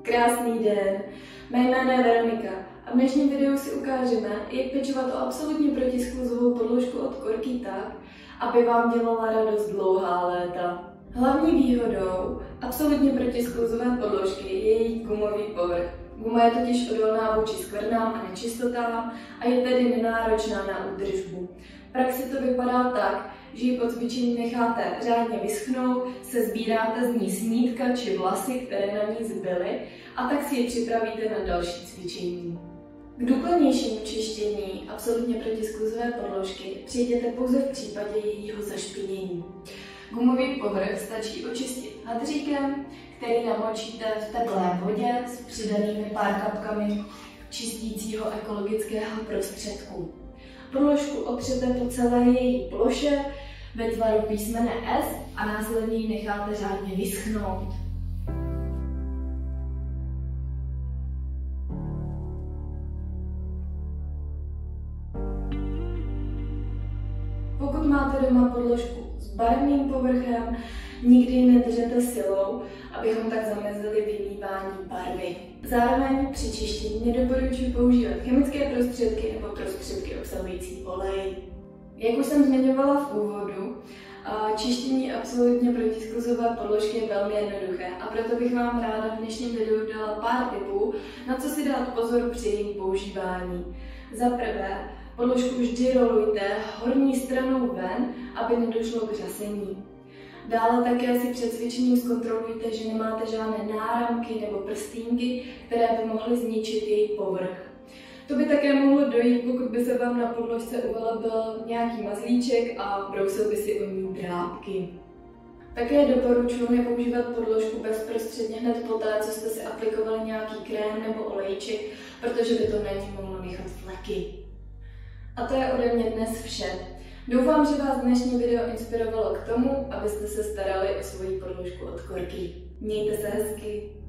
Krásný den, mé jméno je Veronika a v dnešním videu si ukážeme, jak pečovat o absolutně protiskluzovou podložku od Corky tak, aby vám dělala radost dlouhá léta. Hlavní výhodou absolutně protiskluzové podložky je její gumový povrch. Guma je totiž odolná vůči skvrnám a nečistotám a je tedy nenáročná na údržbu. V praxi to vypadá tak, že ji po cvičení necháte řádně vyschnout, sesbíráte z ní snídka či vlasy, které na ní zbyly, a tak si ji připravíte na další cvičení. K důkladnějšímu čištění absolutně protiskluzové podložky přijdete pouze v případě jejího zašpinění. Gumový povrch stačí očistit hadříkem, který namočíte v teplé vodě s přidanými pár kapkami čistícího ekologického prostředku. Podložku otřete po celé její ploše ve tvaru písmene S a následně ji necháte řádně vyschnout. Pokud máte doma podložku s barevným povrchem, nikdy ji nedržete silou, abychom tak zamezili vymývání barvy. Zároveň při čištění nedoporučuji používat chemické prostředky nebo prostředky obsahující olej. Jak už jsem zmiňovala v úvodu, čištění absolutně protiskluzové podložky je velmi jednoduché a proto bych vám ráda v dnešním videu dala pár tipů, na co si dát pozor při jejím používání. Za prvé, podložku vždy rolujte horní stranou ven, aby nedošlo k řasení. Dále také si před cvičením zkontrolujte, že nemáte žádné náramky nebo prstýnky, které by mohly zničit její povrch. To by také mohlo dojít, pokud by se vám na podložce uvelebil nějaký mazlíček a brousil by si o ní drápky. Také doporučuji nepoužívat podložku bezprostředně hned poté, co jste si aplikovali nějaký krém nebo olejček, protože by to na ní mohlo nechat fleky. A to je ode mě dnes vše. Doufám, že vás dnešní video inspirovalo k tomu, abyste se starali o svoji podložku od Corky. Mějte se hezky!